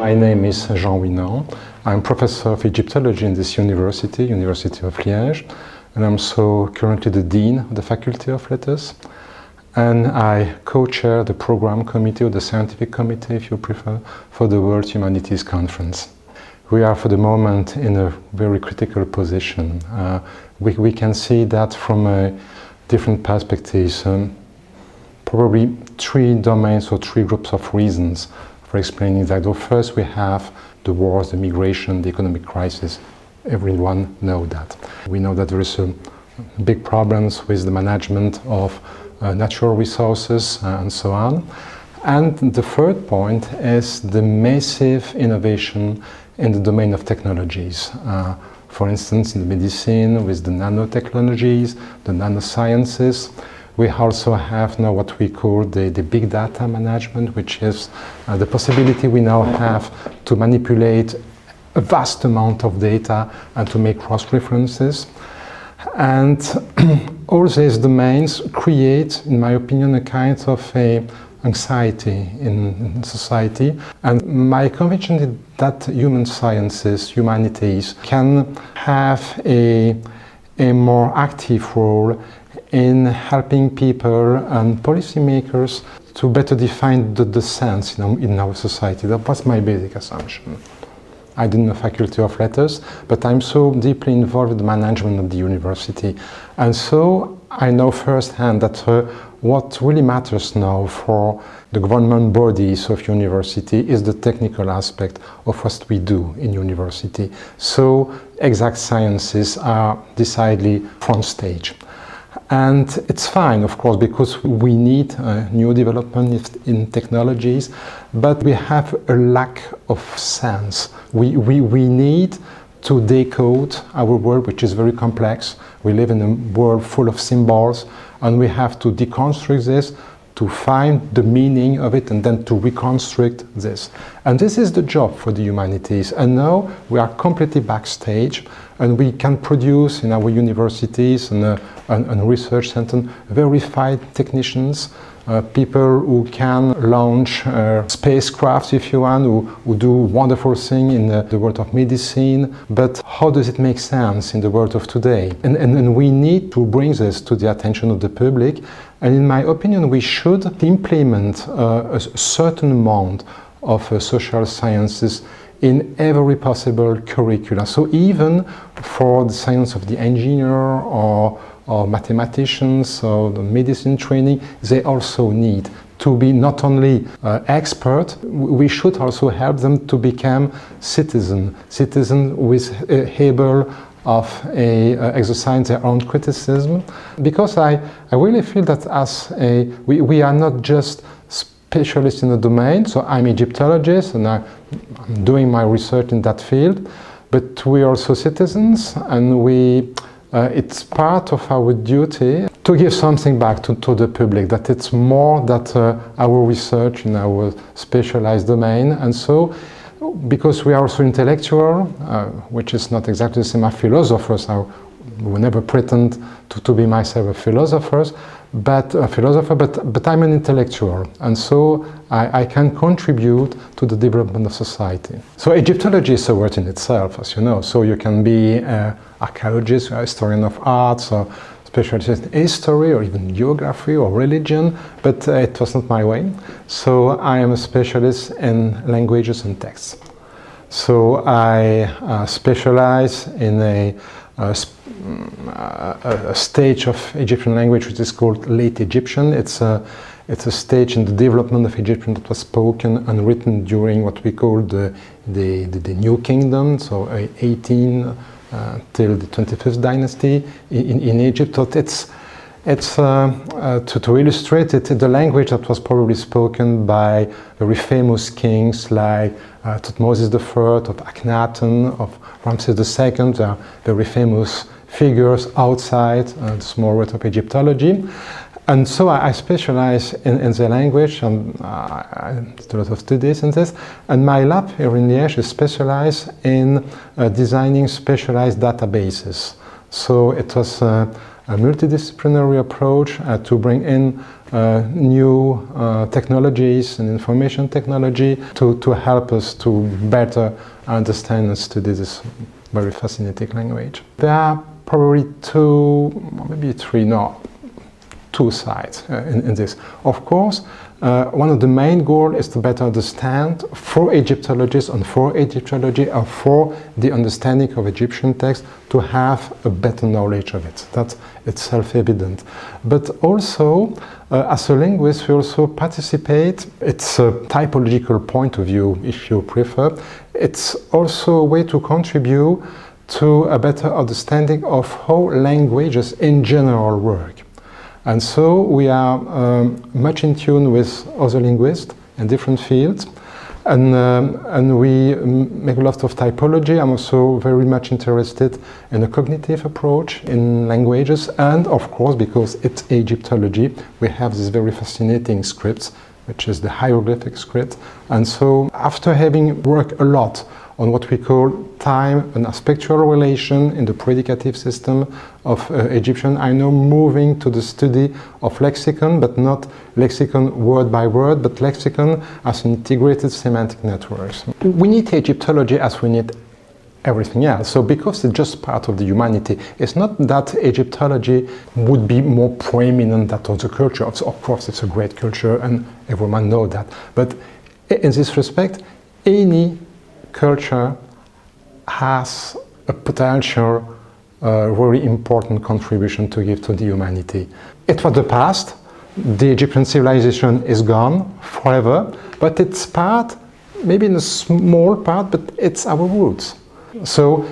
My name is Jean Winand. I'm Professor of Egyptology in this university, Université de Liège, and I'm so currently the Dean of the Faculty of Letters. And I co-chair the program committee, or the scientific committee, if you prefer, for the World Humanities Conference. We are, for the moment, in a very critical position. We can see that from different perspectives, probably three domains or three groups of reasons for explaining that. First, we have the wars, the migration, the economic crisis. Everyone knows that. We know that there is big problems with the management of natural resources and so on. And the third point is the massive innovation in the domain of technologies. For instance, in medicine, with the nanotechnologies, the nanosciences. We also have now what we call the big data management, which is the possibility we now have to manipulate a vast amount of data and to make cross-references. And all these domains create, in my opinion, a kind of anxiety in society. And my conviction is that human sciences, humanities, can have a more active role in helping people and policymakers to better define the sense in our society. That was my basic assumption. I did the Faculty of Letters, but I'm so deeply involved in the management of the university. And so I know firsthand that what really matters now for the government bodies of university is the technical aspect of what we do in university. So exact sciences are decidedly front stage. And it's fine, of course, because we need new development in technologies, but we have a lack of sense. We need to decode our world, which is very complex. We live in a world full of symbols, and we have to deconstruct this, to find the meaning of it, and then to reconstruct this. And this is the job for the humanities. And now we are completely backstage, and we can produce in our universities and research centers verified technicians, people who can launch spacecrafts, if you want, who do wonderful things in the world of medicine. But how does it make sense in the world of today? And we need to bring this to the attention of the public. And in my opinion, we should implement a certain amount of social sciences in every possible curriculum. So even for the science of the engineer or mathematicians or the medicine training, they also need to be not only expert, we should also help them to become citizen with able of exercise their own criticism. Because I really feel that as we are not just specialists in a domain, so I'm Egyptologist and I'm doing my research in that field, but we are also citizens, and it's part of our duty to give something back to the public, that it's more that our research in our specialized domain. And so, because we are also intellectual, which is not exactly the same as philosophers, I would never pretend to be myself a philosopher, but I'm an intellectual, and so I can contribute to the development of society. So Egyptology is a word in itself, as you know. So you can be an archaeologist, a historian of arts, or specialist in history, or even geography or religion, but it was not my way. So I am a specialist in languages and texts. So I specialize in a stage of Egyptian language which is called Late Egyptian. It's a stage in the development of Egyptian that was spoken and written during what we call the New Kingdom, so 18 till the 25th dynasty in Egypt. So it's to illustrate it, the language that was probably spoken by very famous kings like Thutmose I, of Akhenaten, of Ramses II. They are very famous figures outside the small world of Egyptology. And so I specialize in the language, and I did a lot of studies in this. And my lab here in Liège is specialized in designing specialized databases. So it was a multidisciplinary approach to bring in new technologies and information technology to help us to better understand and study this very fascinating language. There are probably two, maybe three, no, two sides in this. Of course, one of the main goals is to better understand for Egyptologists and for Egyptology or for the understanding of Egyptian text to have a better knowledge of it. That's it's self-evident. But also, as a linguist, we also participate. It's a typological point of view, if you prefer. It's also a way to contribute to a better understanding of how languages in general work. And so we are much in tune with other linguists in different fields, and we make a lot of typology. I'm also very much interested in a cognitive approach in languages, and of course, because it's Egyptology, we have this very fascinating scripts, which is the hieroglyphic script. And so after having worked a lot on what we call time and a spectral relation in the predicative system of Egyptian, I'm now moving to the study of lexicon, but not lexicon word by word, but lexicon as integrated semantic networks. We need Egyptology as we need everything else. So because it's just part of the humanity, it's not that Egyptology would be more preeminent than other cultures. Of course, it's a great culture and everyone knows that. But in this respect, any culture has a potential very important contribution to give to the humanity. It was the past. The Egyptian civilization is gone forever, but it's part, maybe in a small part, but it's our roots. So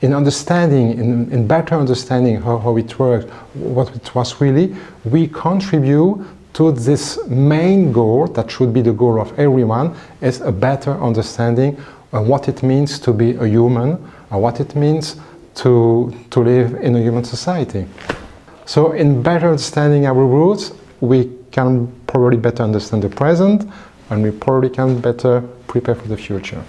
in understanding, in better understanding how it worked, what it was really, we contribute to this main goal that should be the goal of everyone, is a better understanding what it means to be a human, or what it means to live in a human society. So in better understanding our roots, we can probably better understand the present, and we probably can better prepare for the future.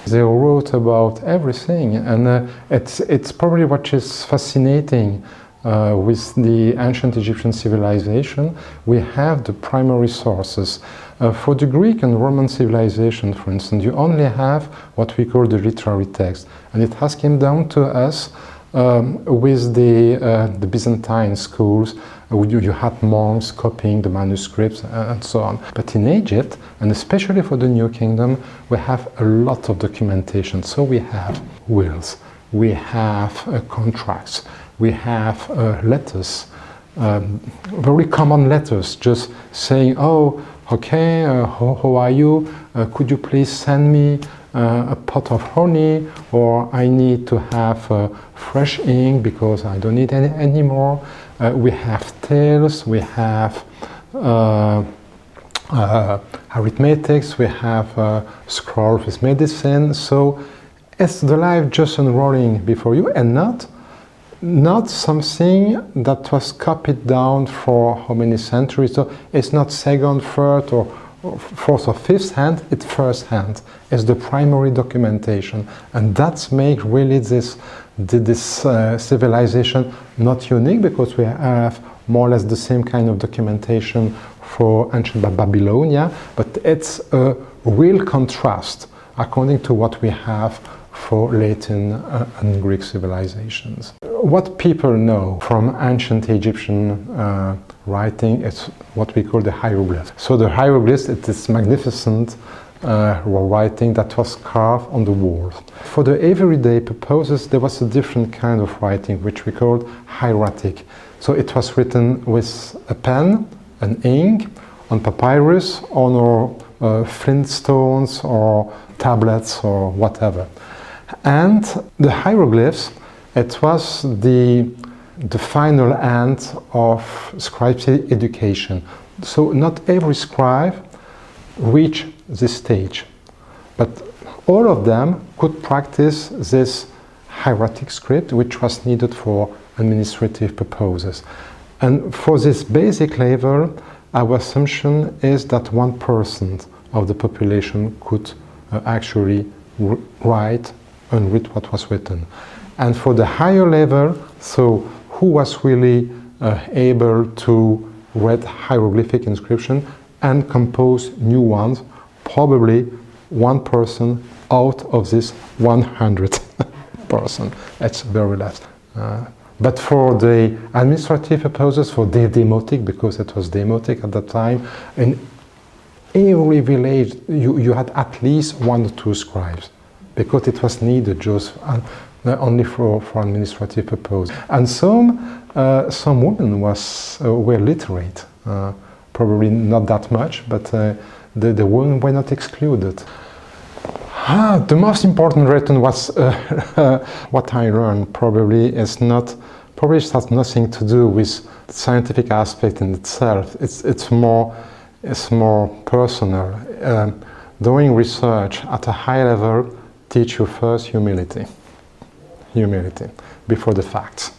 They wrote about everything, and it's probably what is fascinating with the ancient Egyptian civilization. We have the primary sources. For the Greek and Roman civilization, for instance, you only have what we call the literary text, and it has come down to us with the Byzantine schools. You had monks copying the manuscripts and so on. But in Egypt, and especially for the New Kingdom, we have a lot of documentation. So we have wills, we have contracts, we have letters, very common letters, just saying, oh, okay, how are you? Could you please send me a pot of honey, or I need to have fresh ink because I don't need any more. We have tales, we have arithmetics, we have scroll with medicine. So it's the life just unrolling before you, and not something that was copied down for how many centuries. So it's not second, third, or fourth or fifth hand, it's first hand. It's the primary documentation, and that's make really this civilization not unique, because we have more or less the same kind of documentation for ancient Babylonia, but it's a real contrast according to what we have for Latin and Greek civilizations. What people know from ancient Egyptian writing is what we call the hieroglyphs. So the hieroglyphs, it is magnificent writing that was carved on the walls. For the everyday purposes, there was a different kind of writing, which we called hieratic. So it was written with a pen, an ink, on papyrus, on flintstones or tablets or whatever. And the hieroglyphs, it was the final end of scribe's education. So not every scribe reached this stage, but all of them could practice this hieratic script, which was needed for administrative purposes. And for this basic level, our assumption is that 1% of the population could actually write and read what was written. And for the higher level, so who was really able to read hieroglyphic inscription and compose new ones, probably one person out of this 100 person. That's very less. But for the administrative purposes, for the demotic, because it was demotic at that time, in every village you had at least 1 or 2 scribes, because it was needed just only for administrative purpose. And some women were literate, probably not that much, but the women were not excluded. The most important reason was what I learned probably has nothing to do with the scientific aspect in itself. It's more personal. Doing research at a high level teach you first humility before the facts,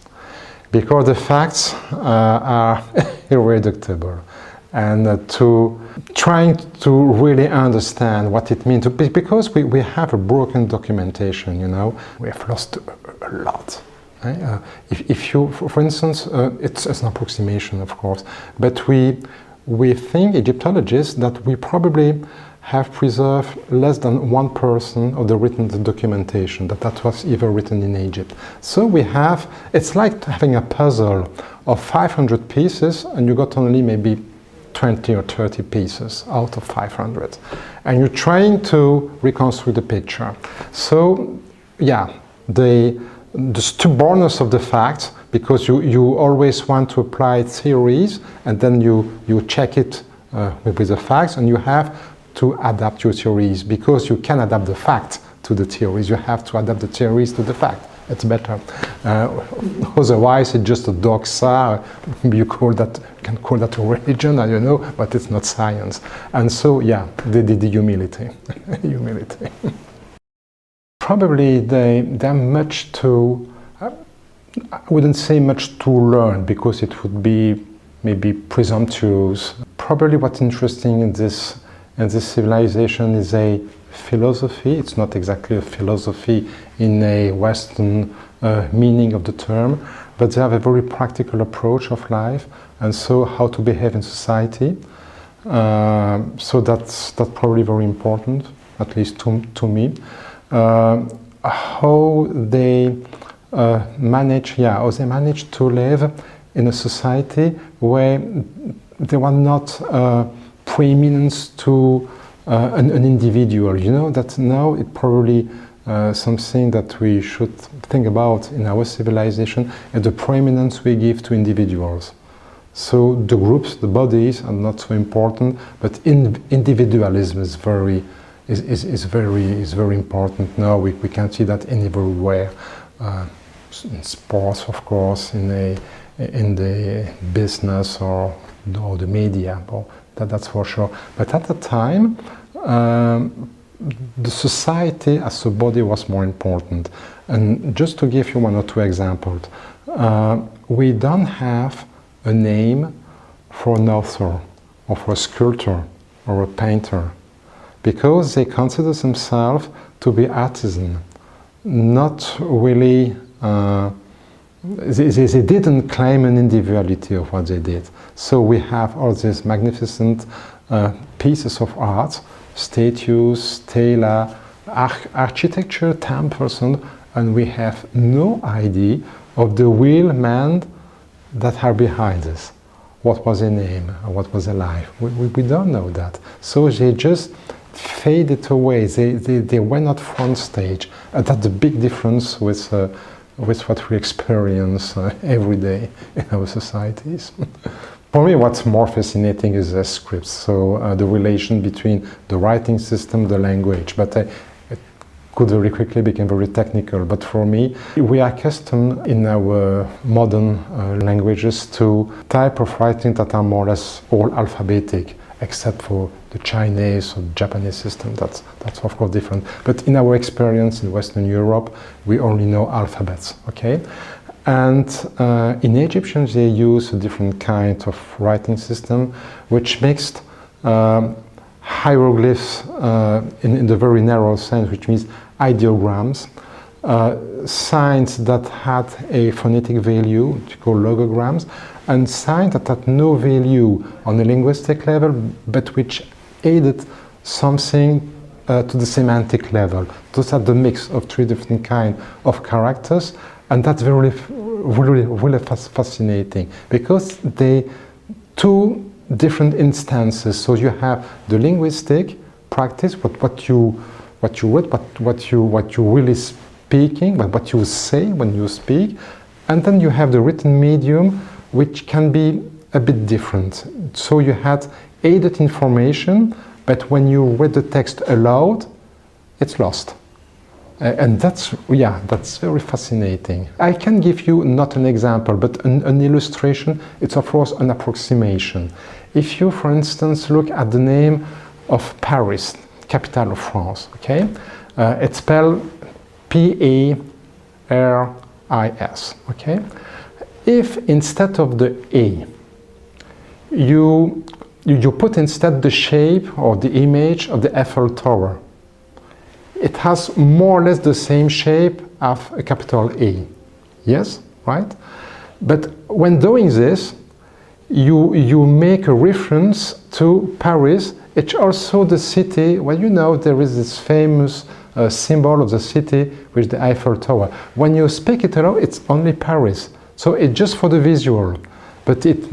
because the facts are irreducible, and to trying to really understand what it means, because we have a broken documentation, you know, we have lost a lot. If you, for instance, it's an approximation, of course, but we think, Egyptologists, that we probably have preserved less than 1% of the written documentation that was ever written in Egypt. So we have, it's like having a puzzle of 500 pieces and you got only maybe 20 or 30 pieces out of 500. And you're trying to reconstruct the picture. So, yeah, the stubbornness of the facts, because you always want to apply theories and then you check it with the facts, and you have to adapt your theories, because you can adapt the fact to the theories. You have to adapt the theories to the fact. It's better. Otherwise, it's just a doxa. You can call that a religion, I don't know, but it's not science. And so, yeah, the humility, humility. Probably there much to, I wouldn't say much to learn, because it would be maybe presumptuous. Probably what's interesting in this civilization is a philosophy. It's not exactly a philosophy in a Western meaning of the term, but they have a very practical approach of life, and so how to behave in society. So that's probably very important, at least to me. How they manage to live in a society where they were not preeminence to an individual. You know, that now it probably something that we should think about in our civilization, and the preeminence we give to individuals. So the groups, the bodies are not so important, but individualism is very important now. We can see that everywhere, in sports, of course, in the business or the media. Well, that's for sure. But at the time, the society as a body was more important. And just to give you 1 or 2 examples, we don't have a name for an author, or for a sculptor, or a painter, because they consider themselves to be artisan, not really. They didn't claim an individuality of what they did. So we have all these magnificent pieces of art, statues, stela, architecture, temples, and we have no idea of the real men that are behind this. What was their name, or what was their life? We don't know that. So they just faded away. They were not front stage. And that's the big difference with what we experience every day in our societies. For me, what's more fascinating is the scripts, so the relation between the writing system, the language. But it could very quickly become very technical. But for me, we are accustomed in our modern languages to type of writing that are more or less all alphabetic, except for the Chinese or Japanese system. That's of course different. But in our experience in Western Europe, we only know alphabets, okay? And in Egyptians, they use a different kind of writing system, which mixed hieroglyphs in the very narrow sense, which means ideograms, signs that had a phonetic value, which we call logograms, and signs that had no value on a linguistic level, but which aided something to the semantic level. Those are the mix of three different kinds of characters, and that's really fascinating, because they two different instances. So you have the linguistic practice, what you read, what you really speaking, what you say when you speak, and then you have the written medium, which can be a bit different. So you had aided information, but when you read the text aloud, it's lost. And that's very fascinating. I can give you not an example, but an illustration. It's of course an approximation. If you, for instance, look at the name of Paris, capital of France, okay? It's spelled P-A-R-I-S, okay? If instead of the A, you put instead the shape or the image of the Eiffel Tower, it has more or less the same shape as a capital A. Yes, right? But when doing this, you make a reference to Paris. It's also the city, well, you know, there is this famous symbol of the city with the Eiffel Tower. When you speak it aloud, it's only Paris. So it's just for the visual, but it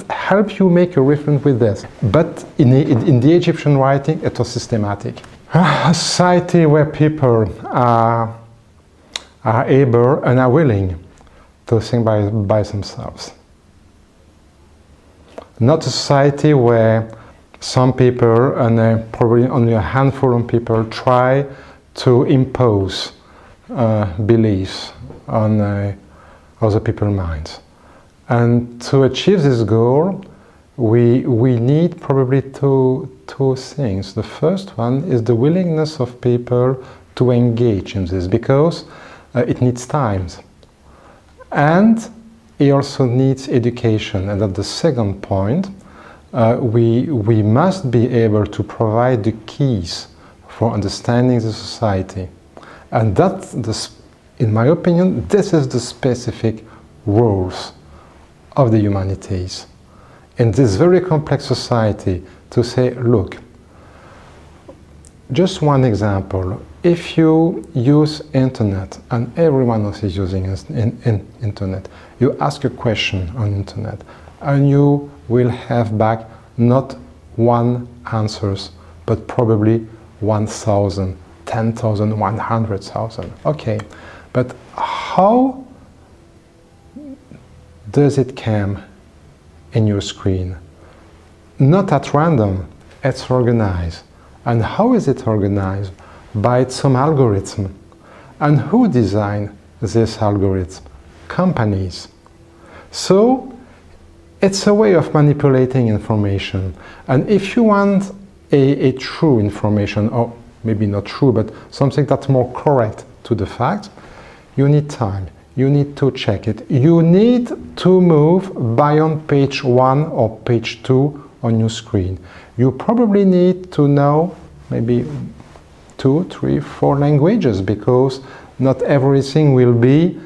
helps you make a reference with this. But in the Egyptian writing, it was systematic. A society where people are able and are willing to think by themselves. Not a society where some people, and probably only a handful of people, try to impose beliefs on other people's minds. And to achieve this goal, we need probably two things. The first one is the willingness of people to engage in this, because it needs time. And it also needs education. And at the second point, we must be able to provide the keys for understanding the society. And that, in my opinion, this is the specific roles of the humanities. In this very complex society, to say, look, just one example. If you use internet, and everyone else is using internet, you ask a question on internet, and you will have back not one answers, but probably 1,000, 10,000, 100,000. Okay, but how does it come in your screen? Not at random, it's organized. And how is it organized? By some algorithm. And who designed this algorithm? Companies. So it's a way of manipulating information. And if you want a true information, or maybe not true, but something that's more correct to the fact, you need time. You need to check it. You need to move beyond page 1 or page 2 on your screen. You probably need to know maybe 2, 3, 4 languages, because not everything will be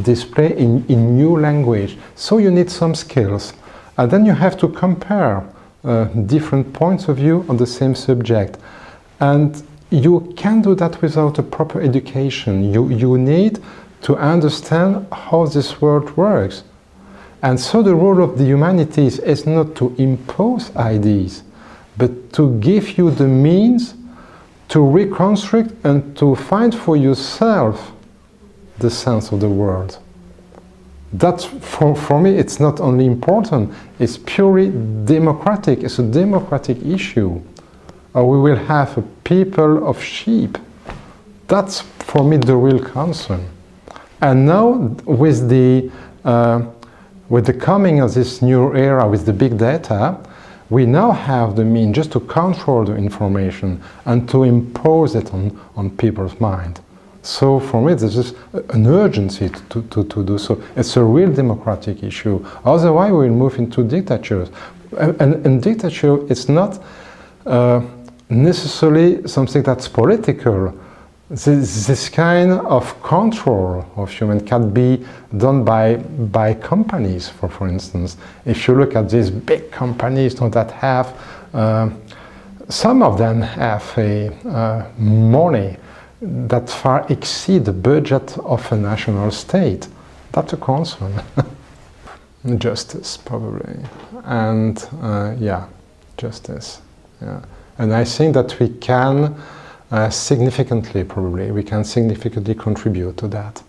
displayed in new language. So you need some skills. And then you have to compare different points of view on the same subject. And you can't do that without a proper education. You need to understand how this world works. And so the role of the humanities is not to impose ideas, but to give you the means to reconstruct and to find for yourself the sense of the world. That, for me, it's not only important, it's purely democratic. It's a democratic issue. Or we will have a people of sheep. That's, for me, the real concern. And now, with the coming of this new era, with the big data, we now have the means just to control the information and to impose it on people's mind. So for me, this is an urgency to do so. It's a real democratic issue. Otherwise, we will move into dictatures. And dictature, it's not necessarily something that's political. this kind of control of human can be done by companies, for instance. If you look at these big companies that have, some of them have money that far exceed the budget of a national state. That's a concern. Justice, probably. And yeah, justice. Yeah. And I think that we can significantly contribute to that.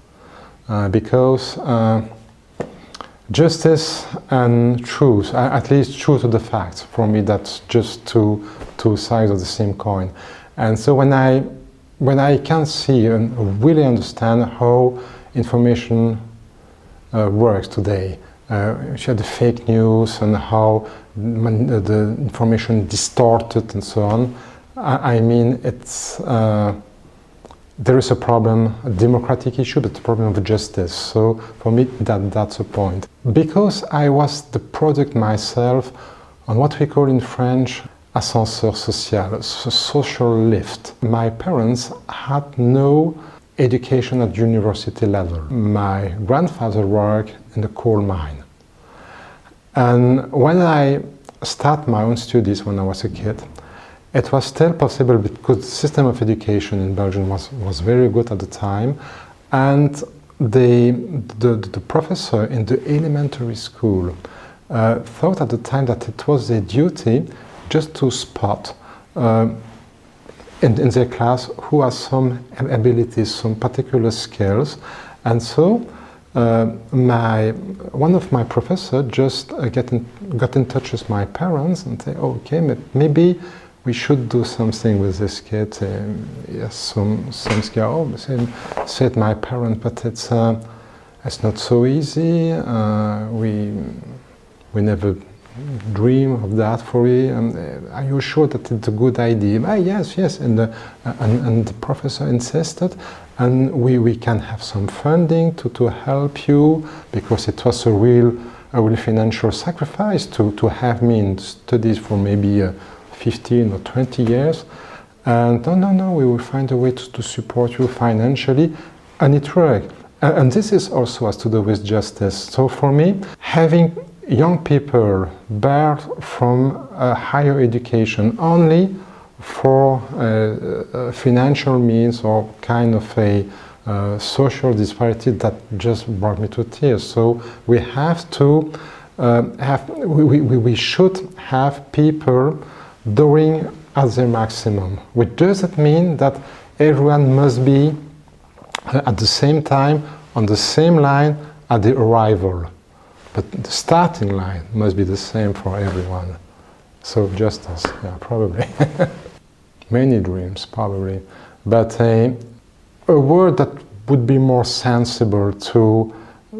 Because justice and truth, at least truth to the facts, for me that's just two sides of the same coin. And so when I can see and really understand how information works today, the fake news and how the information distorted and so on, I mean, it's there is a problem, a democratic issue, but a problem of justice. So for me, that's a point. Because I was the product myself on what we call in French ascenseur social, a social lift. My parents had no education at university level. My grandfather worked in the coal mine. And when I started my own studies when I was a kid, it was still possible because the system of education in Belgium was very good at the time, and the professor in the elementary school thought at the time that it was their duty just to spot in their class who has some abilities, some particular skills, and so one of my professors just got in touch with my parents and said, okay, maybe we should do something with this kid. Yes, some skill. Said my parents, but it's not so easy. We never dream of that for you. Are you sure that it's a good idea? Yes. And the professor insisted, and we can have some funding to help you, because it was a real financial sacrifice to have me in studies for maybe 15 or 20 years. And no, we will find a way to support you financially, and it worked. And this is also has to do with justice. So for me, having young people barred from higher education only for financial means or kind of a social disparity, that just brought me to tears. So we have to we should have people doing at their maximum, which doesn't mean that everyone must be at the same time on the same line at the arrival. But the starting line must be the same for everyone. So justice, yeah, probably. Many dreams, probably. But a word that would be more sensible to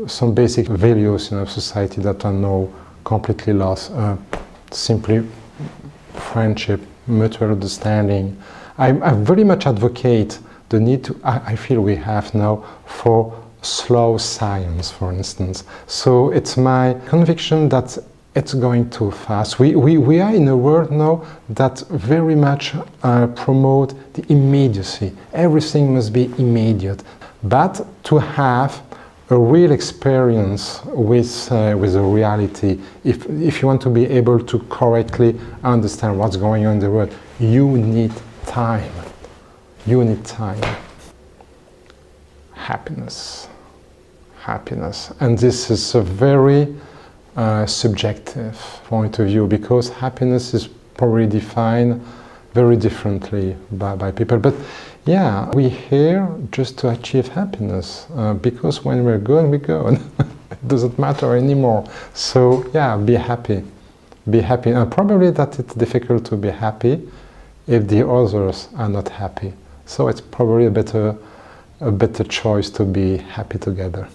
some basic values in our society that are now completely lost. Simply friendship, mutual understanding. I very much advocate the need I feel we have now for slow science, for instance. So it's my conviction that it's going too fast. We are in a world now that very much promote the immediacy. Everything must be immediate. But to have a real experience with the reality, if you want to be able to correctly understand what's going on in the world, you need time. You need time. Happiness. And this is a very subjective point of view, because happiness is probably defined very differently by people. But yeah, we're here just to achieve happiness, because when we're gone, we're gone. It doesn't matter anymore. So yeah, be happy. And probably that it's difficult to be happy if the others are not happy. So it's probably a better choice to be happy together.